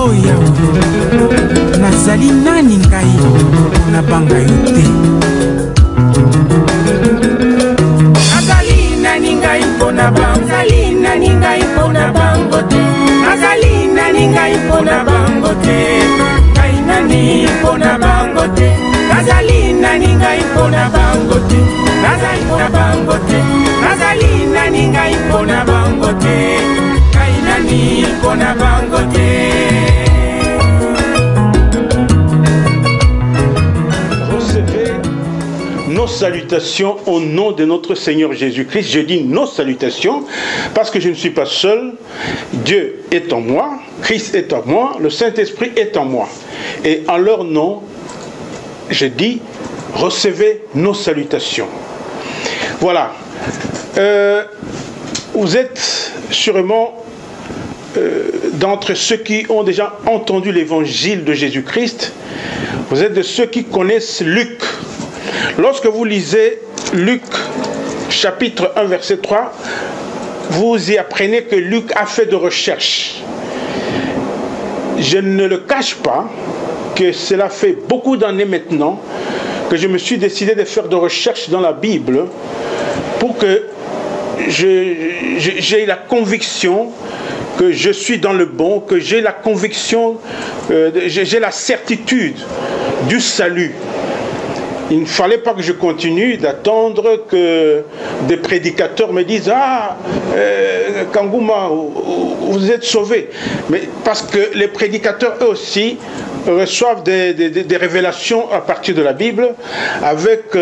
Oh Yahweh, nazali nani ngai na banga yote. Nazali nani ngai pona bango, nazali nani ngai pona bango te. Nazali nani ngai pona bango te. Ngai nani pona bango te. Nazali nani ngai pona bango te. Nazali pona bango te. Nazali nani ngai pona bango te. Ngai nani pona bango te. Nos salutations au nom de notre Seigneur Jésus-Christ. Je dis nos salutations parce que je ne suis pas seul. Dieu est en moi, Christ est en moi, le Saint-Esprit est en moi. Et en leur nom, je dis, recevez nos salutations. Voilà. Vous êtes sûrement d'entre ceux qui ont déjà entendu l'évangile de Jésus-Christ. Vous êtes de ceux qui connaissent Luc. Lorsque vous lisez Luc chapitre 1 verset 3, vous y apprenez que Luc a fait de recherches. Je ne le cache pas que cela fait beaucoup d'années maintenant que je me suis décidé de faire de recherches dans la Bible pour que j'ai la conviction que je suis dans le bon, que j'ai la conviction, j'ai la certitude du salut. Il ne fallait pas que je continue d'attendre que des prédicateurs me disent « Ah, Kangouma, vous êtes sauvé ». Mais parce que les prédicateurs, eux aussi, reçoivent des révélations à partir de la Bible, avec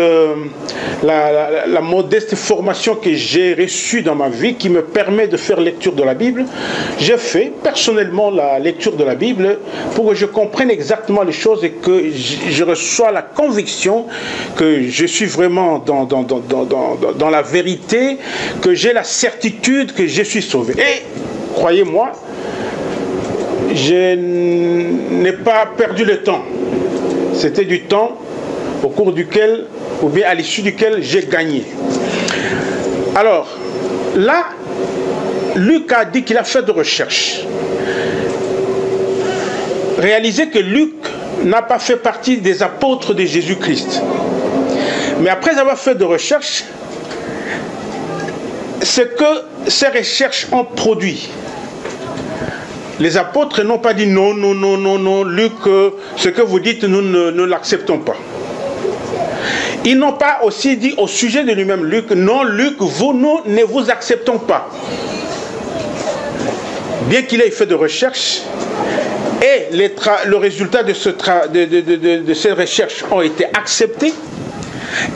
la modeste formation que j'ai reçue dans ma vie, qui me permet de faire lecture de la Bible. J'ai fait personnellement la lecture de la Bible pour que je comprenne exactement les choses et que je reçois la conviction que je suis vraiment dans la vérité, que j'ai la certitude que je suis sauvé. Et, croyez-moi, je n'ai pas perdu le temps. C'était du temps au cours duquel, ou bien à l'issue duquel j'ai gagné. Alors, là, Luc a dit qu'il a fait de recherche. Réalisez que Luc n'a pas fait partie des apôtres de Jésus-Christ. Mais après avoir fait de recherches, ce que ces recherches ont produit, les apôtres n'ont pas dit non, non, non, non, non, Luc, ce que vous dites, nous ne l'acceptons pas. Ils n'ont pas aussi dit au sujet de lui-même, Luc, non, Luc, nous ne vous acceptons pas. Bien qu'il ait fait de recherches, et le résultat de ces recherches ont été acceptés,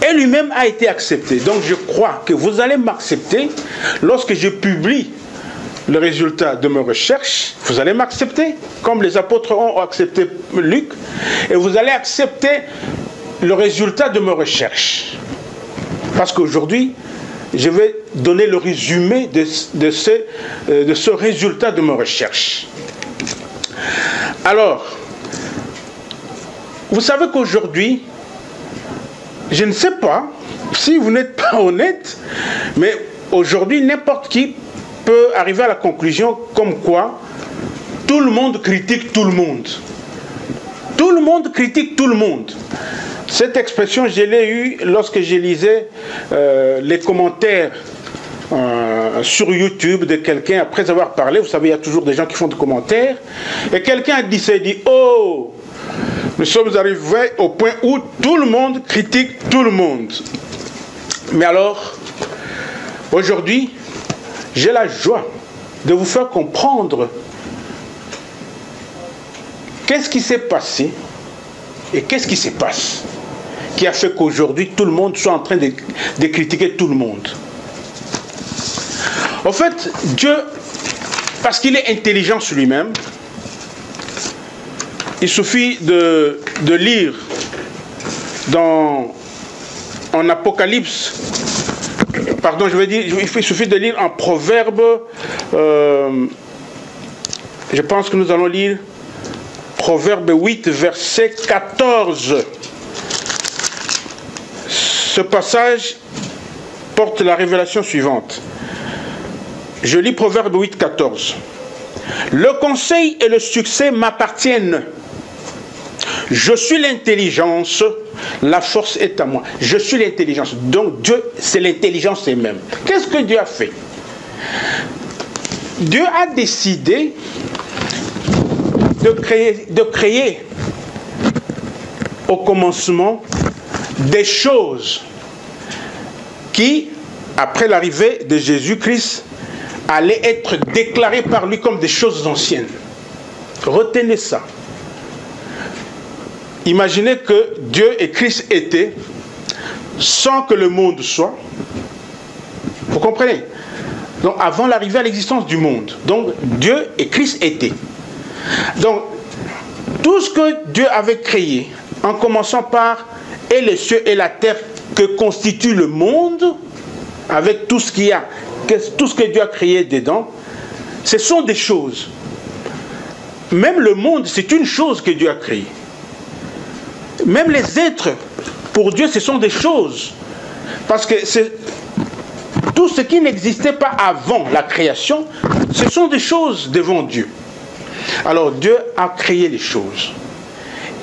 et lui-même a été accepté. Donc je crois que vous allez m'accepter lorsque je publie le résultat de mes recherches. Vous allez m'accepter, comme les apôtres ont accepté Luc, et vous allez accepter le résultat de mes recherches. Parce qu'aujourd'hui, je vais donner le résumé de ce résultat de mes recherches. Alors, vous savez qu'aujourd'hui, je ne sais pas si vous n'êtes pas honnête, mais aujourd'hui, n'importe qui peut arriver à la conclusion comme quoi tout le monde critique tout le monde. Tout le monde critique tout le monde. Cette expression, je l'ai eue lorsque je lisais les commentaires sur YouTube de quelqu'un après avoir parlé. Vous savez, il y a toujours des gens qui font des commentaires. Et quelqu'un a dit, oh, nous sommes arrivés au point où tout le monde critique tout le monde. Mais alors, aujourd'hui, j'ai la joie de vous faire comprendre qu'est-ce qui s'est passé et qu'est-ce qui se passe qui a fait qu'aujourd'hui tout le monde soit en train de critiquer tout le monde. En fait, Dieu, parce qu'il est intelligent sur lui-même, il suffit de lire en Apocalypse, pardon, je vais dire, il suffit de lire en Proverbe, je pense que nous allons lire Proverbe 8, verset 14. Ce passage porte la révélation suivante. Je lis Proverbe 8, 14. Le conseil et le succès m'appartiennent. Je suis l'intelligence, la force est à moi. Je suis l'intelligence. Donc Dieu, c'est l'intelligence elle-même. Qu'est-ce que Dieu a fait? Dieu a décidé de créer au commencement des choses qui, après l'arrivée de Jésus-Christ, allaient être déclarées par lui comme des choses anciennes. Retenez ça. Imaginez que Dieu et Christ étaient sans que le monde soit. Vous comprenez? Donc avant l'arrivée à l'existence du monde. Donc Dieu et Christ étaient. Donc tout ce que Dieu avait créé, en commençant par et les cieux et la terre que constitue le monde, avec tout ce qu'il y a, tout ce que Dieu a créé dedans, ce sont des choses. Même le monde, c'est une chose que Dieu a créée. Même les êtres, pour Dieu, ce sont des choses. Parce que tout ce qui n'existait pas avant la création, ce sont des choses devant Dieu. Alors Dieu a créé les choses.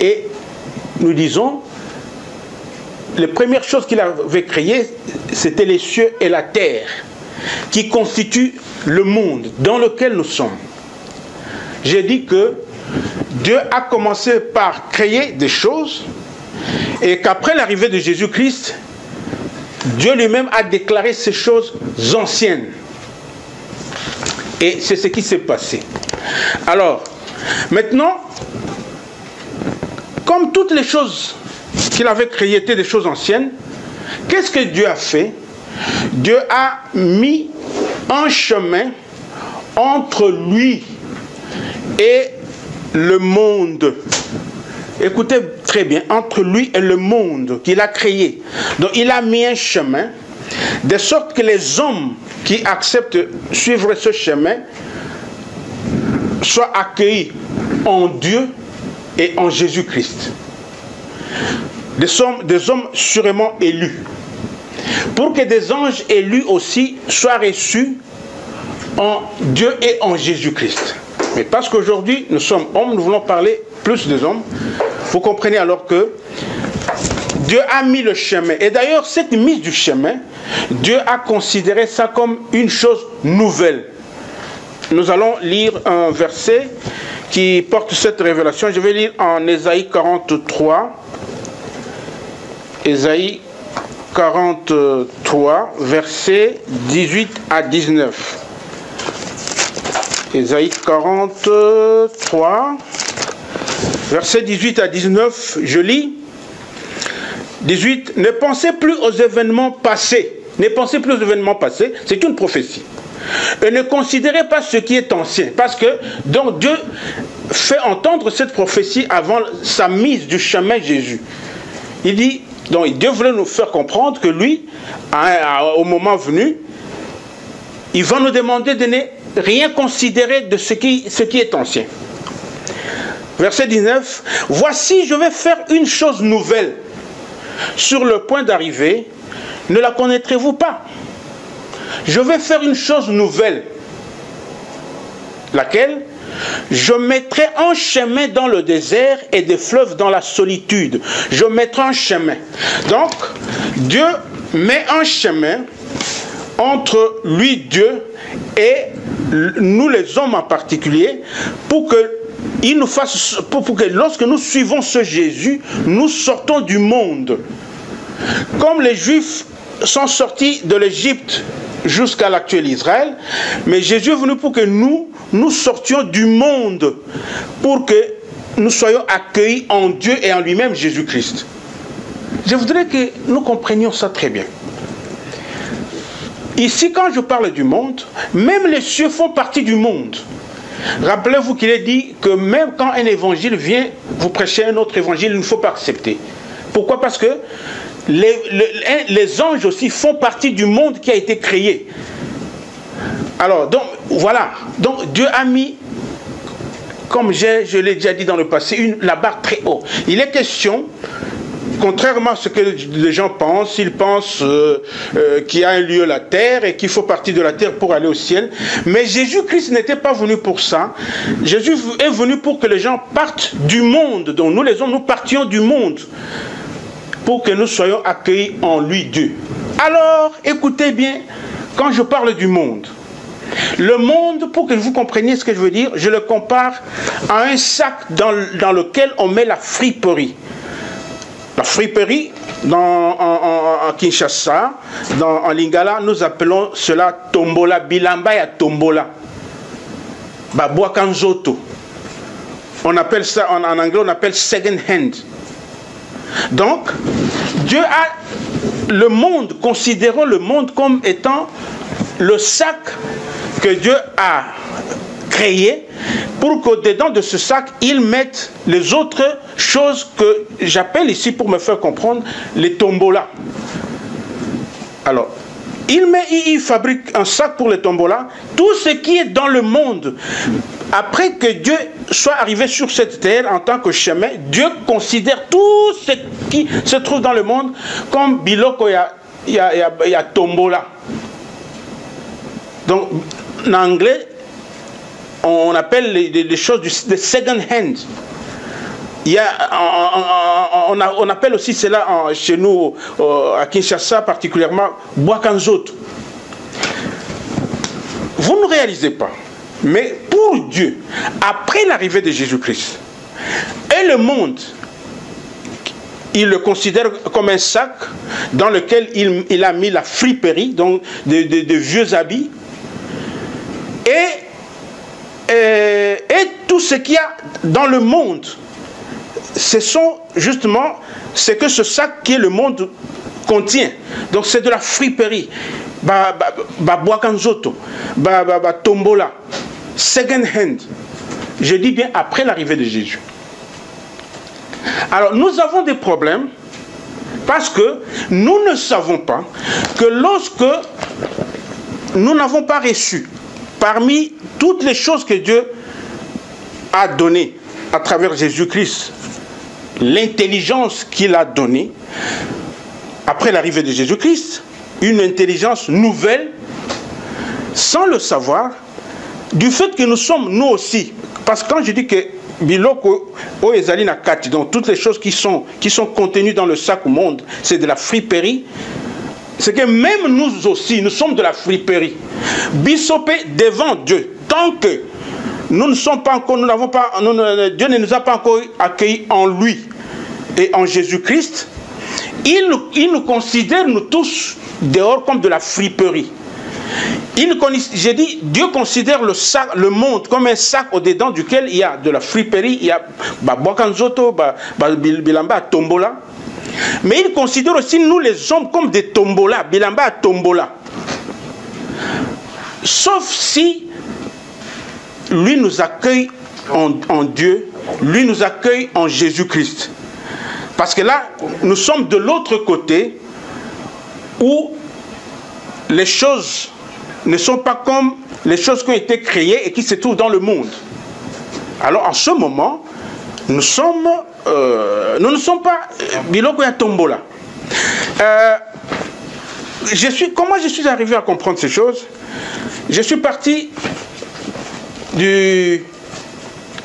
Et nous disons, les premières choses qu'il avait créées, c'était les cieux et la terre, qui constituent le monde dans lequel nous sommes. J'ai dit que Dieu a commencé par créer des choses et qu'après l'arrivée de Jésus-Christ, Dieu lui-même a déclaré ces choses anciennes. Et c'est ce qui s'est passé. Alors, maintenant, comme toutes les choses qu'il avait créées étaient des choses anciennes, qu'est-ce que Dieu a fait? Dieu a mis un chemin entre lui et le monde. Écoutez très bien, entre lui et le monde qu'il a créé. Donc il a mis un chemin, de sorte que les hommes qui acceptent suivre ce chemin soient accueillis en Dieu et en Jésus-Christ. Des hommes sûrement élus. Pour que des anges élus aussi soient reçus en Dieu et en Jésus-Christ. Mais parce qu'aujourd'hui, nous sommes hommes, nous voulons parler plus des hommes. Vous comprenez alors que Dieu a mis le chemin. Et d'ailleurs, cette mise du chemin, Dieu a considéré ça comme une chose nouvelle. Nous allons lire un verset qui porte cette révélation. Je vais lire en Ésaïe 43. Ésaïe 43, versets 18 à 19. Ésaïe 43, versets 18 à 19, je lis. 18, ne pensez plus aux événements passés. Ne pensez plus aux événements passés, c'est une prophétie. Et ne considérez pas ce qui est ancien. Parce que donc Dieu fait entendre cette prophétie avant sa mise du chemin Jésus. Il dit, donc Dieu voulait nous faire comprendre que lui, au moment venu, il va nous demander de ne rien considérer de ce qui est ancien. Verset 19, voici je vais faire une chose nouvelle. Sur le point d'arriver, ne la connaîtrez-vous pas? Je vais faire une chose nouvelle. Laquelle? Je mettrai un chemin dans le désert et des fleuves dans la solitude. Je mettrai un chemin. Donc, Dieu met un chemin entre lui, Dieu, et nous les hommes en particulier, pour que lorsque nous suivons ce Jésus, nous sortons du monde. Comme les Juifs sont sortis de l'Égypte jusqu'à l'actuel Israël, mais Jésus est venu pour que nous sortions du monde, pour que nous soyons accueillis en Dieu et en lui-même, Jésus-Christ. Je voudrais que nous comprenions ça très bien. Ici, quand je parle du monde, même les cieux font partie du monde. Rappelez-vous qu'il est dit que même quand un évangile vient, vous prêchez un autre évangile, il ne faut pas accepter. Pourquoi? Parce que les anges aussi font partie du monde qui a été créé. Alors, donc, voilà. Donc, Dieu a mis, comme je l'ai déjà dit dans le passé, la barre très haut. Il est question contrairement à ce que les gens pensent, ils pensent qu'il y a un lieu, la terre, et qu'il faut partir de la terre pour aller au ciel. Mais Jésus-Christ n'était pas venu pour ça. Jésus est venu pour que les gens partent du monde. Donc nous les hommes, nous partions du monde pour que nous soyons accueillis en lui, Dieu. Alors, écoutez bien, quand je parle du monde, le monde, pour que vous compreniez ce que je veux dire, je le compare à un sac dans lequel on met la friperie. La friperie, en Kinshasa, en Lingala, nous appelons cela tombola, bilamba ya tombola. Babouakanzoto. On appelle ça, en anglais, on appelle second hand. Donc, Dieu a le monde, considérons le monde comme étant le sac que Dieu a créé pour qu'au-dedans de ce sac, il mette les autres choses que j'appelle ici, pour me faire comprendre, les tombolas. Alors, il fabrique un sac pour les tombolas. Tout ce qui est dans le monde, après que Dieu soit arrivé sur cette terre en tant que chemin, Dieu considère tout ce qui se trouve dans le monde comme biloko ya tombola. Donc, en anglais, on appelle les choses de second hand. Il y a, on appelle aussi cela chez nous, à Kinshasa particulièrement, Bwakanzoto. Vous ne réalisez pas, mais pour Dieu, après l'arrivée de Jésus-Christ, et le monde, il le considère comme un sac dans lequel il a mis la friperie, donc de vieux habits, et tout ce qu'il y a dans le monde, ce sont justement ce que ce sac qui est le monde contient. Donc c'est de la friperie, Bwakanzoto, tombola, second hand. Je dis bien après l'arrivée de Jésus. Alors nous avons des problèmes parce que nous ne savons pas que lorsque nous n'avons pas reçu parmi toutes les choses que Dieu a données à travers Jésus-Christ, l'intelligence qu'il a donnée après l'arrivée de Jésus-Christ, une intelligence nouvelle, sans le savoir, du fait que nous sommes nous aussi. Parce que quand je dis que biloko o ezali na kati, donc toutes les choses qui sont contenues dans le sac au monde, c'est de la friperie, c'est que même nous aussi, nous sommes de la friperie. Bisopé devant Dieu, tant que nous ne sommes pas encore, Dieu ne nous a pas encore accueillis en lui et en Jésus-Christ, il nous considère, nous tous, dehors comme de la friperie. J'ai dit, Dieu considère le monde comme un sac au-dedans duquel il y a de la friperie, il y a Bwakanzoto, bilamba, tombola. Mais il considère aussi nous les hommes comme des tombola, bilamba, tombola. Sauf si lui nous accueille en Dieu, lui nous accueille en Jésus-Christ. Parce que là, nous sommes de l'autre côté où les choses ne sont pas comme les choses qui ont été créées et qui se trouvent dans le monde. Alors en ce moment, nous ne sommes pas biloko ya tombola. Comment je suis arrivé à comprendre ces choses? Je suis parti du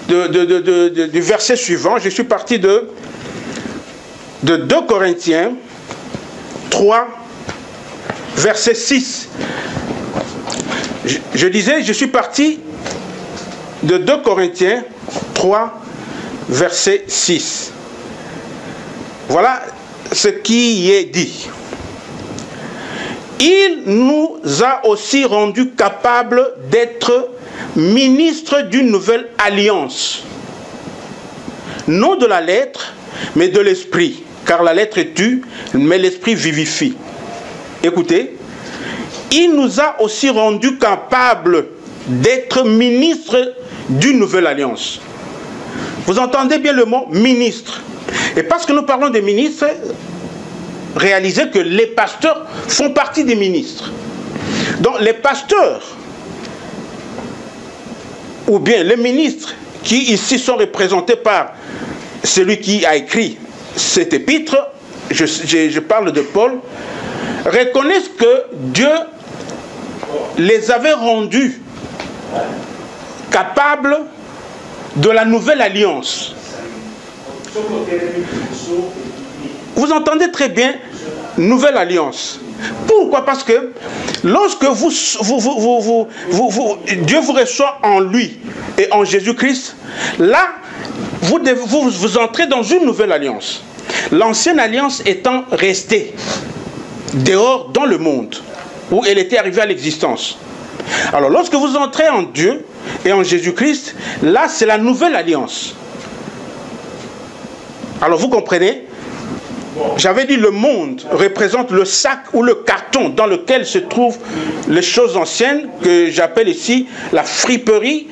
verset suivant. Je suis parti de 2 Corinthiens 3, verset 6. Je disais, je suis parti de 2 Corinthiens 3, verset 6. Voilà ce qui y est dit. Il nous a aussi rendus capables d'être ministres d'une nouvelle alliance. Non de la lettre, mais de l'esprit. Car la lettre tue, mais l'esprit vivifie. Écoutez, il nous a aussi rendus capables d'être ministres d'une nouvelle alliance. Vous entendez bien le mot ministre. Et parce que nous parlons des ministres, réalisez que les pasteurs font partie des ministres. Donc les pasteurs, ou bien les ministres, qui ici sont représentés par celui qui a écrit cet épître, je parle de Paul, reconnaissent que Dieu les avait rendus capables de la nouvelle alliance. Vous entendez très bien, nouvelle alliance. Pourquoi? Parce que lorsque Dieu vous reçoit en lui et en Jésus-Christ, là, vous entrez dans une nouvelle alliance. L'ancienne alliance étant restée dehors dans le monde, où elle était arrivée à l'existence. Alors, lorsque vous entrez en Dieu et en Jésus-Christ, là, c'est la nouvelle alliance. Alors, vous comprenez? J'avais dit le monde représente le sac ou le carton dans lequel se trouvent les choses anciennes, que j'appelle ici la friperie,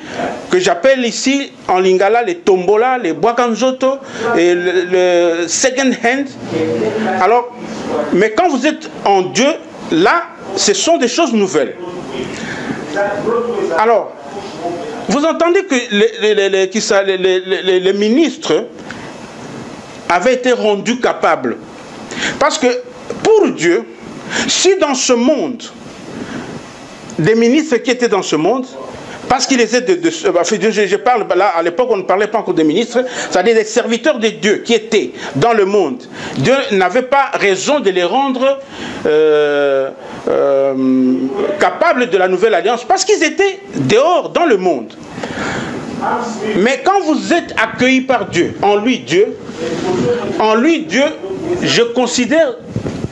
que j'appelle ici en lingala les tombola, les boakanzoto et le second hand. Alors, mais quand vous êtes en Dieu, là, ce sont des choses nouvelles. Alors, vous entendez que les ministres avaient été rendus capables. Parce que pour Dieu, si dans ce monde, des ministres qui étaient dans ce monde, parce qu'ils étaient je parle là, à l'époque on ne parlait pas encore des ministres, c'est-à-dire des serviteurs de Dieu qui étaient dans le monde, Dieu n'avait pas raison de les rendre capables de la nouvelle alliance, parce qu'ils étaient dehors dans le monde. Mais quand vous êtes accueillis par Dieu, en lui Dieu, je considère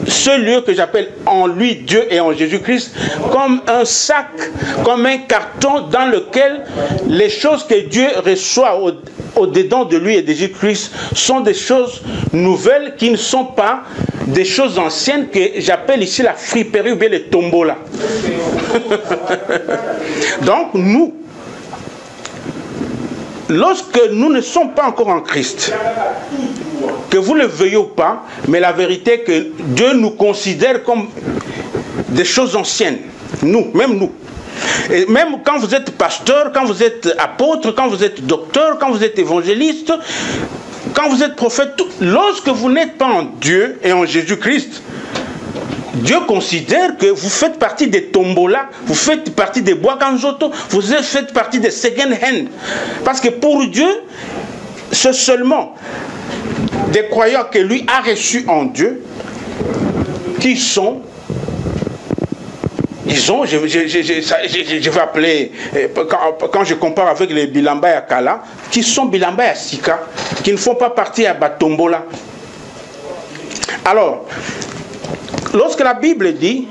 ce lieu que j'appelle en lui Dieu et en Jésus-Christ comme un sac, comme un carton dans lequel les choses que Dieu reçoit au-dedans de lui et de Jésus-Christ sont des choses nouvelles qui ne sont pas des choses anciennes que j'appelle ici la friperie ou bien les tombola. Donc nous, lorsque nous ne sommes pas encore en Christ, que vous le veuillez ou pas, mais la vérité est que Dieu nous considère comme des choses anciennes. Nous, même nous. Et même quand vous êtes pasteur, quand vous êtes apôtre, quand vous êtes docteur, quand vous êtes évangéliste, quand vous êtes prophète, lorsque vous n'êtes pas en Dieu et en Jésus-Christ, Dieu considère que vous faites partie des tombola, vous faites partie des boakanzoto, vous faites partie des second hand. Parce que pour Dieu, c'est seulement des croyants que lui a reçus en Dieu qui sont, disons, je vais appeler, quand je compare avec les Bilamba et Akala, qui sont Bilamba et Asika, qui ne font pas partie à Batombola. Alors, lorsque la Bible dit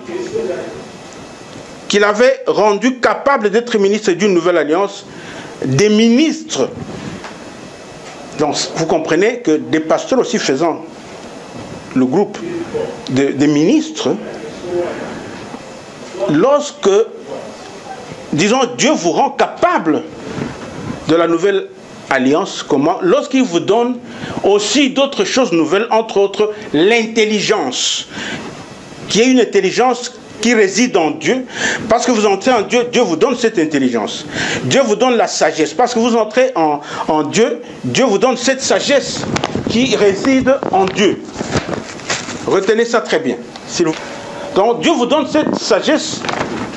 qu'il avait rendu capable d'être ministre d'une nouvelle alliance, des ministres, donc vous comprenez que des pasteurs aussi faisant le groupe des ministres, lorsque, disons, Dieu vous rend capable de la nouvelle alliance, comment? Lorsqu'il vous donne aussi d'autres choses nouvelles, entre autres l'intelligence, qui est une intelligence qui réside en Dieu, parce que vous entrez en Dieu, Dieu vous donne cette intelligence. Dieu vous donne la sagesse, parce que vous entrez en Dieu, Dieu vous donne cette sagesse qui réside en Dieu. Retenez ça très bien. Donc Dieu vous donne cette sagesse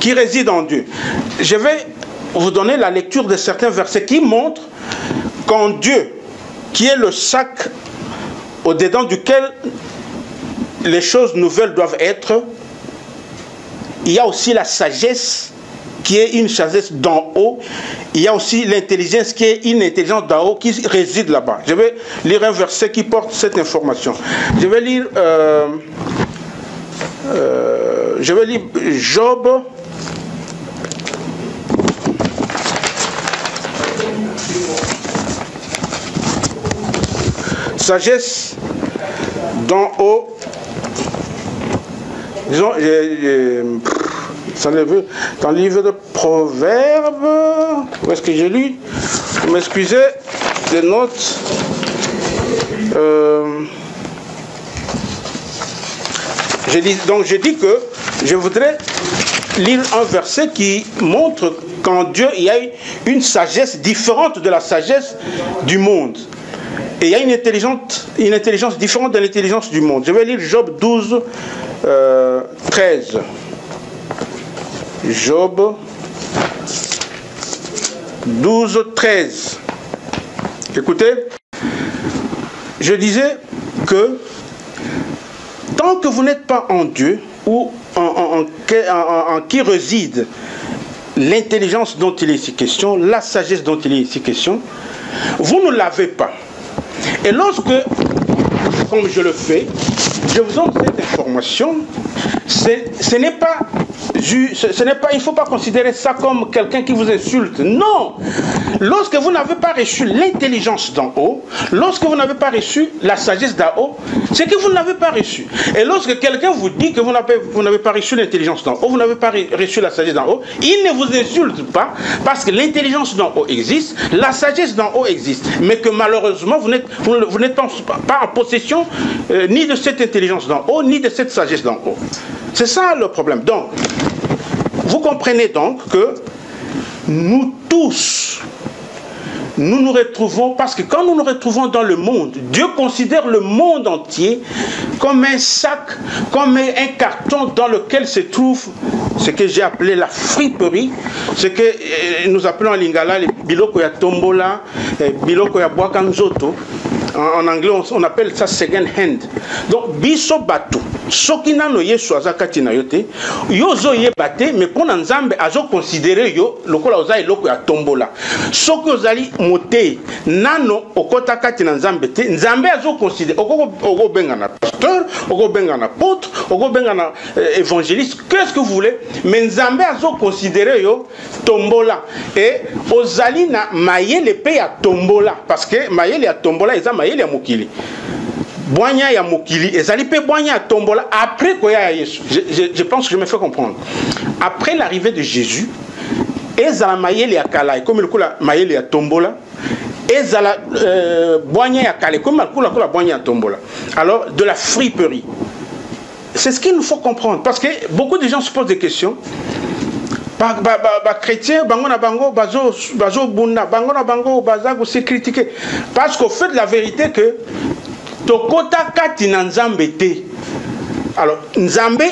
qui réside en Dieu. Je vais vous donner la lecture de certains versets qui montrent qu'en Dieu, qui est le sac au-dedans duquel les choses nouvelles doivent être, il y a aussi la sagesse qui est une sagesse d'en haut. Il y a aussi l'intelligence qui est une intelligence d'en haut qui réside là-bas. Je vais lire un verset qui porte cette information. Je vais lire Job. Sagesse d'en haut. Disons, dans le livre de Proverbes, où est-ce que j'ai lu? Vous m'excusez, des notes. Donc j'ai dit que je voudrais lire un verset qui montre qu'en Dieu, il y a une sagesse différente de la sagesse du monde. Et il y a une intelligence différente de l'intelligence du monde. Je vais lire Job 12, 13. Job 12, 13. Écoutez, je disais que tant que vous n'êtes pas en Dieu, ou en qui réside l'intelligence dont il est ici question, la sagesse dont il est ici question, vous ne l'avez pas. Et lorsque, comme je le fais, je vous donne cette information, ce n'est pas, il ne faut pas considérer ça comme quelqu'un qui vous insulte. Non! Lorsque vous n'avez pas reçu l'intelligence d'en haut, lorsque vous n'avez pas reçu la sagesse d'en haut, c'est que vous ne l'avez pas reçu. Et lorsque quelqu'un vous dit que vous n'avez pas reçu l'intelligence d'en haut, vous n'avez pas reçu la sagesse d'en haut, il ne vous insulte pas parce que l'intelligence d'en haut existe, la sagesse d'en haut existe. Mais que malheureusement, vous n'êtes pas en possession ni de cette intelligence d'en haut, ni de cette sagesse d'en haut. C'est ça le problème. Donc, vous comprenez donc que nous tous, nous nous retrouvons, parce que quand nous nous retrouvons dans le monde, Dieu considère le monde entier comme un sac, comme un carton dans lequel se trouve ce que j'ai appelé la friperie, ce que nous appelons en lingala les biloko ya tombola, biloko ya bwakanzoto. En anglais, on appelle ça second hand. Donc, biso bato. Soki nano yesu azakati na yote, yozo ye bate, mais pour nzambe azo considérer yo lokola oza eloko ya tombola. Soki ozali mote nano okota kati na nzambe te, nzambe azo considérer oko benga na pasteur, oko benga na apôtre, oko benga na évangéliste, qu'est-ce que vous voulez, mais nzambe azo considérer yo tombola. Et ozali na mayele pe ya tombola, parce que mayele ya tombola eza mayele ya mokili. Boigna ya mokili, ezali pe boigna tombola après koya ya Yesu. Je pense que je me fais comprendre. Après l'arrivée de Jésus, ezala mayele ya kala, comme le kula mayele ya tombola, ezala boigna ya kala, comme le kula boigna ya tombola. Alors de la friperie. C'est ce qu'il nous faut comprendre, parce que beaucoup de gens se posent des questions. Chrétiens, bango na bango, bazo bunda, bango na bango, bazago se critiquer. Parce qu'au fait de la vérité que tokota kati na nzambe te. Alors nzambe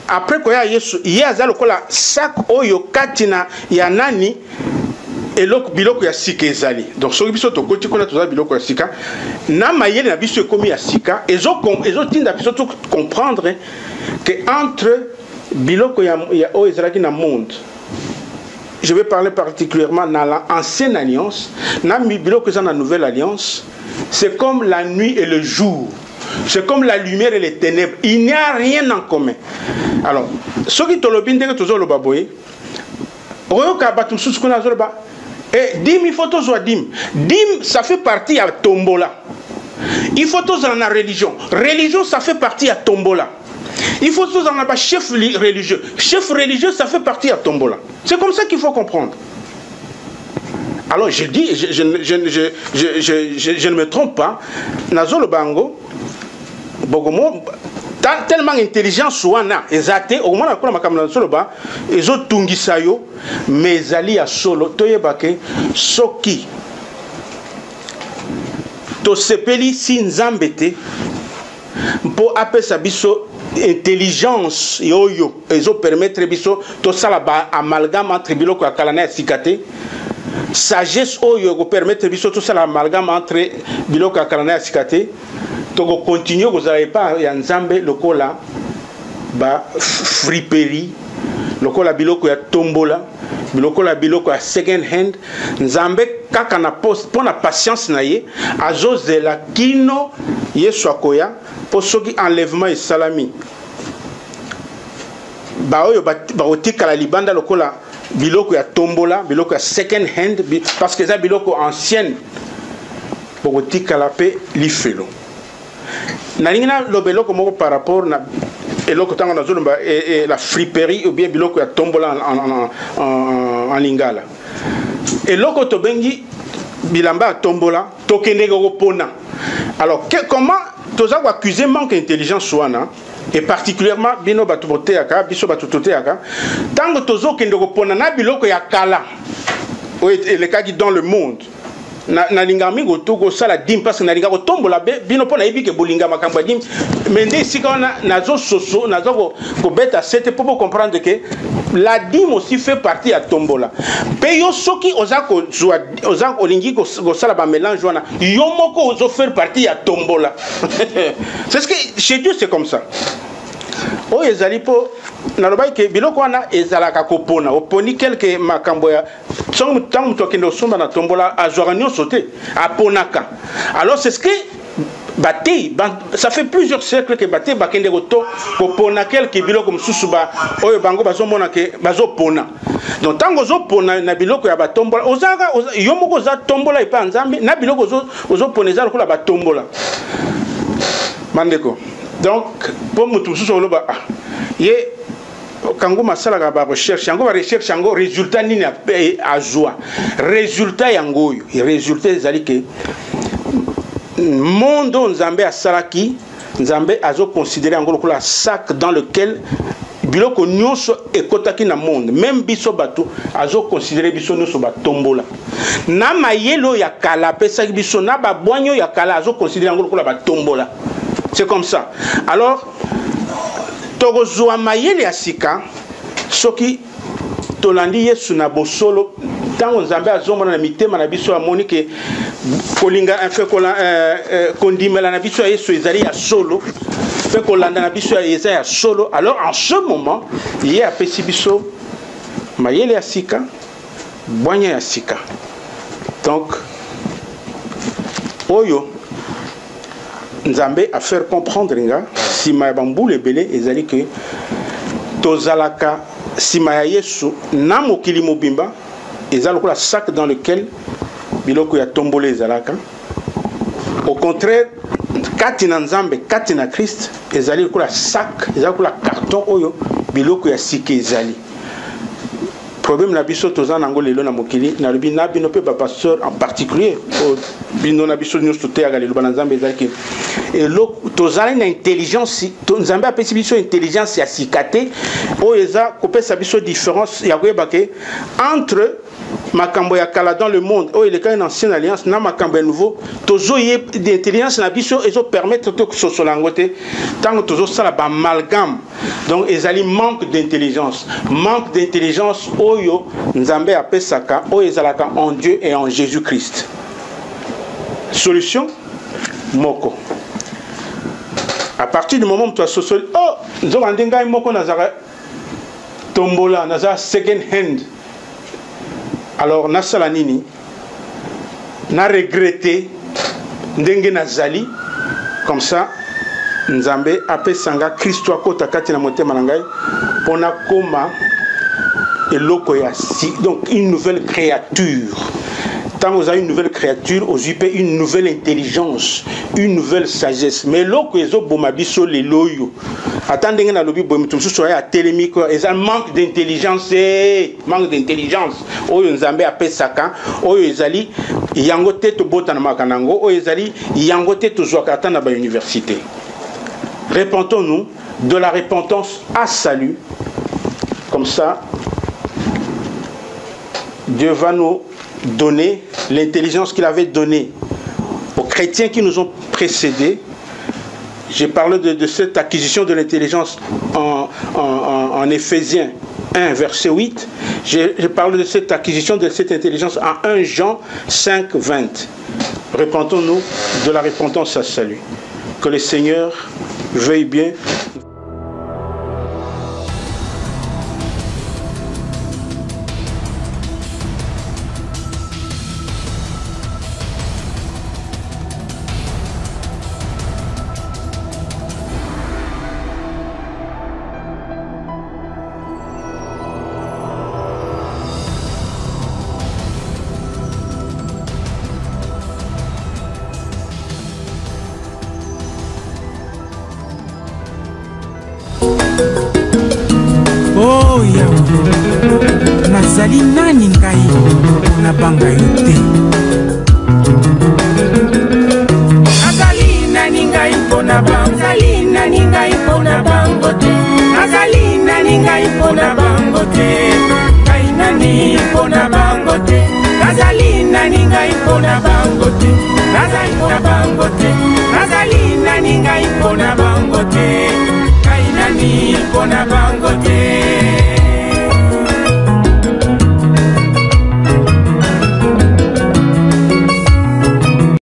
après koya Yesu yaza lokola sak oyo kati na ya nani eloko biloko ya sika ezali. Donc soki biso tokoti kona toza biloko ya sika na mayele na biso ekomi ya sika ezo tinda biso to comprendre que entre biloko ya o ezalaki na monde. Je vais parler particulièrement dans l'ancienne alliance, dans la nouvelle alliance. C'est comme la nuit et le jour. C'est comme la lumière et les ténèbres. Il n'y a rien en commun. Alors, ce qui est le bien que tu as le baboye, et dim, il faut tous dim. Dim, ça fait partie à tombola. Il faut tous dans la religion. Religion, ça fait partie à tombola. Il faut tous en avoir chef religieux. Chef religieux, ça fait partie à tombola. C'est comme ça qu'il faut comprendre. Alors je dis, je ne me trompe pas. Nazolo Bango, Bogomo, tellement intelligent souana, exacté, au moins la makamna soloba, les autres tungisayo, mais ali à solo, toyebake, soki. To sepeli si nzambete, pour appeler sa biso intelligence yoyo, ils ont permettre biso, to salaba amalgame entre biloko akalana sikate. Sagesse oyo go permettre biso tout ça l'amalgame entre biloko akalana sikate. To go continuer vous n'avez pas ya nzambe lokola ba friperie, lokola biloko ya tombola, lokola biloko ya second hand. Nzambe kaka na poste pour la patience na ye azozela kino yesu akoya pour soki enlèvement et salami. Ba oyo ba otika la libanda lokola biloko ya tombola, biloko ya second hand, parce que ça biloko ancienne pour otika la paix lifelo. Na lingina lo biloko moko par rapport na eloko tanga na zolomba et la friperie ou bien biloko ya tombola en lingala. Eloko to bengi bilamba tombola tokende go pona. Alors comment toza ko accuser manque d'intelligence soana et particulièrement bino batubote aka biso batutote aka tango tozo kende ko pona na biloko ya kala et le cas dans le monde na linga mingo toko sala dim parce que na linga ko tombola bino pona yebi ke bolinga makambo dim mais ndé sika na zo soso na zo ko beta c'était pour comprendre que la dîme aussi fait partie à tombola pe yo soki ozako olingi ko sala ba mélange wana yo moko ozo faire partie à tombola c'est ce que chez Dieu c'est comme ça o ezali po na lobai ke biloko wana ezalaka kopona oponi quelque makambo ya tant tokende osomba na tombola azwaka nyonso te aponaka alors c'est ce que Bate, ça fait plusieurs siècles que Bate bakende goto kopona quelque biloko mususu ba oyo bango bazomona ke bazopona donc tango zopona na biloko ya batombola ozaka yo moko za tombola ipa nzambe na biloko ozoponeza lokola batombola mandeko donc pour mutu mususu oloba ye kango masala ka ba recherche yango résultat nini azwa résultat yango yo résultat ezali ke monde nzambe asalaki nzambe azo considérer yango lokola sac dans lequel biloko nyonso ekotaki na monde même biso bato azo considérer biso nyonso batombola na mayelo ya kala pesaki biso na babwanyo ya kala azo considérer yango lokola batombola c'est comme ça alors tokozwa mayele ya sika soki tolandi yesu na bosolo tango nzambe azomona na mitema na biso amoni ke kolinga fait kondimela na biso ya yesu ezali ya solo fait kolanda na biso ya solo alors en ce moment ye apesi biso mayele ya sika bwanya ya sika donc oyo nzambe a faire comprendre nga sima ya bambula ebele ezali ke tozalaka sima ya yesu na mokili mobimba eza lokola sac dans lequel biloko ya tombole ezalaka au contraire kati na nzambe kati na Christ ezali lokola sac ezali lokola carton oyo biloko ya sika ezali problème na biso toza nango lelo na mokili na lobi na bino pe ba pasteur en particulier bino na biso nyonso te ya lelo na nzambe ezali ke elo tozali na intelligence nzambe apesi biso intelligence ya sikate oyo eza kopesa biso différence ya koyeba ke entre makambo ya kala dans le monde oyo eleka une ancienne alliance na makambo ya nouveau tozoye d'intelligence na biso ezo permettre to kososola yango te ntango tozosala ba amalgame donc ezali manque d'intelligence oyo nzambe apesaka oyo ezalaka en Dieu et en Jésus-Christ. Solution moko à partir du moment où tu as sosoli nzoka ndengai moko nazaka tombola nazaka second hand alors nasala nini na regretter ndenge nazali comme ça nzambe apesanga Kristo akota kati na motema na ngai pona koma eloko ya si donc une nouvelle créature tant vous avez une nouvelle créature aux yeux une nouvelle intelligence une nouvelle sagesse mais loko ezo bomabiso le loyo attendez na lobi bomi tout so ya télémique et ça manque d'intelligence oyo nzambe apesaka oyo ezali yango te to botana makanango oyo ezali yango te to zwaka na ba université. Repentons-nous de la repentance à salut comme ça Dieu va nous donner l'intelligence qu'il avait donnée aux chrétiens qui nous ont précédés. J'ai parlé de cette acquisition de l'intelligence en Éphésiens 1, verset 8. J'ai parlé de cette acquisition de cette intelligence en 1 Jean 5, 20. Repentons-nous de la repentance à salut. Que le Seigneur veuille bien. Nazali nani ngai na banga yote